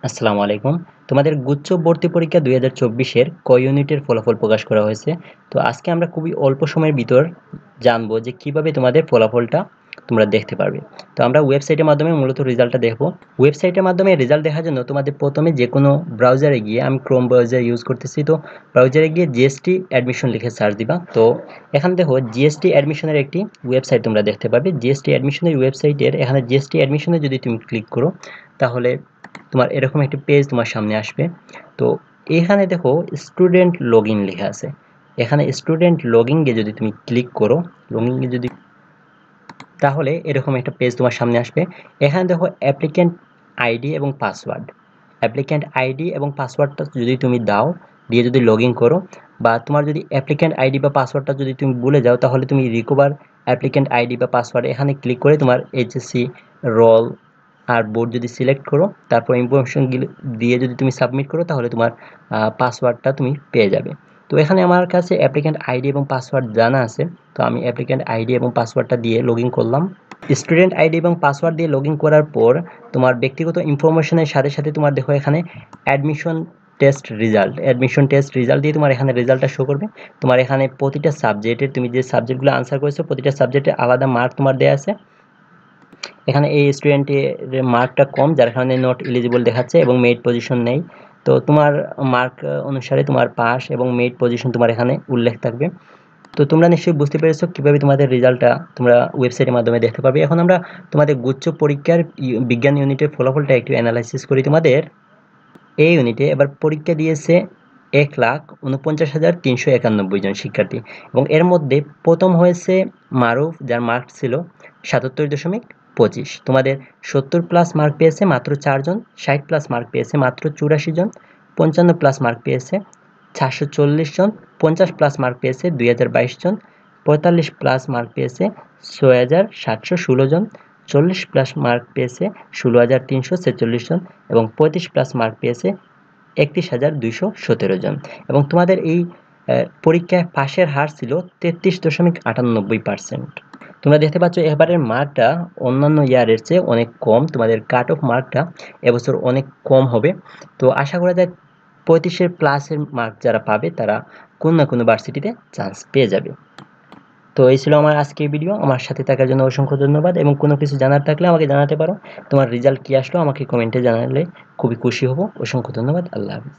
আসসালামু আলাইকুম। তোমাদের গুচ্ছ ভর্তি পরীক্ষা ২০২৪ এর ক ইউনিটের ফলাফল প্রকাশ করা হয়েছে। তো আজকে আমরা খুবই অল্প সময়ের ভিতর জানবো যে কিভাবে তোমাদের ফলাফলটা তোমরা দেখতে পারবে। তো আমরা ওয়েবসাইটের মাধ্যমে মূলত রেজাল্টটা দেখব। ওয়েবসাইটের মাধ্যমে রেজাল্ট দেখার জন্য তোমাদের প্রথমে যেকোনো ব্রাউজারে গিয়ে, আমি ক্রোম ব্রাউজার ইউজ করতেছি, তো ব্রাউজারে গিয়ে জিএসটি অ্যাডমিশন লিখে সার্চ দিবা। তো এখানে দেখো জিএসটি অ্যাডমিশনের একটি ওয়েবসাইট তোমরা দেখতে পাবে। জিএসটি অ্যাডমিশনের ওয়েবসাইটের এখানে জিএসটি অ্যাডমিশনে যদি তুমি ক্লিক করো, তাহলে তোমার এরকম একটি পেজ তোমার সামনে আসবে। তো এখানে দেখো স্টুডেন্ট লগ ইন লেখা আছে। এখানে স্টুডেন্ট লগ ইনে যদি তুমি ক্লিক করো, লগ ইনে যদি, তাহলে এরকম একটা পেজ তোমার সামনে আসবে। এখানে দেখো অ্যাপ্লিক্যান্ট আইডি এবং পাসওয়ার্ড, অ্যাপ্লিক্যান্ট আইডি এবং পাসওয়ার্ডটা যদি তুমি দাও, দিয়ে যদি লগ ইন করো, বা তোমার যদি অ্যাপ্লিক্যান্ট আইডি বা পাসওয়ার্ডটা যদি তুমি ভুলে যাও, তাহলে তুমি রিকভার অ্যাপ্লিক্যান্ট আইডি বা পাসওয়ার্ড এখানে ক্লিক করে তোমার এইচএসসি রোল আর বোর্ড যদি সিলেক্ট করো, তারপর ইনফরমেশনগুলো দিয়ে যদি তুমি সাবমিট করো, তাহলে তোমার পাসওয়ার্ডটা তুমি পেয়ে যাবে। তো এখানে আমার কাছে অ্যাপ্লিক্যান্ট আইডি এবং পাসওয়ার্ড জানা আছে। তো আমি অ্যাপ্লিক্যান্ট আইডি এবং পাসওয়ার্ডটা দিয়ে লগ ইন করলাম। স্টুডেন্ট আইডি এবং পাসওয়ার্ড দিয়ে লগ ইন করার পর তোমার ব্যক্তিগত ইনফরমেশনের সাথে সাথে তোমার দেখো এখানে অ্যাডমিশন টেস্ট রেজাল্ট দিয়ে তোমার এখানে রেজাল্টটা শো করবে। তোমার এখানে প্রতিটা সাবজেক্টের তুমি যে সাবজেক্টগুলো আনসার করেছো, প্রতিটা সাবজেক্টে আলাদা মার্ক তোমার দেওয়া আছে। এখানে এই স্টুডেন্টের মার্কটা কম, যার কারণে নট এলিজিবল দেখাচ্ছে এবং মেরিট পজিশন নেই। তো তোমার মার্ক অনুসারে তোমার পাস এবং মেরিট পজিশন তোমার এখানে উল্লেখ থাকবে। তো তোমরা নিশ্চয়ই বুঝতে পেরেছো কিভাবে তোমাদের রেজাল্টটা তোমরা ওয়েবসাইটের মাধ্যমে দেখতে পাবে। এখন আমরা তোমাদের গুচ্ছ পরীক্ষার বিজ্ঞান ইউনিটের ফলাফলটা একটু অ্যানালাইসিস করি। তোমাদের এই ইউনিটে এবার পরীক্ষা দিয়েছে ১,৪৯,৩৯১ জন শিক্ষার্থী, এবং এর মধ্যে প্রথম হয়েছে মারুফ, যার মার্ক ছিল ৭৭.২৫। তোমাদের ৭০+ মার্ক পেয়েছে মাত্র 4 জন, ৬০+ মার্ক পেয়েছে মাত্র ৮৪ জন, ৫৫+ মার্ক পেয়েছে ৪৪০ জন, ৫০+ মার্ক পেয়েছে ২,০২২ জন, ৪৫+ মার্ক পেয়েছে ৬,৭১৬ জন, ৪০+ মার্ক পেয়েছে ১৬,৩৪৬ জন, এবং ৩৫+ মার্ক পেয়েছে ৩১,২১৭ জন। এবং তোমাদের এই পরীক্ষায় পাশের হার ছিল ৩৩.৯৮%। তোমরা দেখতে পাচ্ছ এবারের মার্কটা অন্যান্য ইয়ারের চেয়ে অনেক কম। তোমাদের কাট অফ মার্কটা এবছর অনেক কম হবে। তো আশা করা যায় ৩৫-এর প্লাসের মার্ক যারা পাবে, তারা কোনো না কোনো ভার্সিটিতে চান্স পেয়ে যাবে। তো এই ছিল আমার আজকের ভিডিও। আমার সাথে থাকার জন্য অসংখ্য ধন্যবাদ, এবং কোনো কিছু জানার থাকলে আমাকে জানাতে পারো। তোমার রেজাল্ট কী আসলো আমাকে কমেন্টে জানালে খুবই খুশি হব। অসংখ্য ধন্যবাদ। আল্লাহ হাফিজ।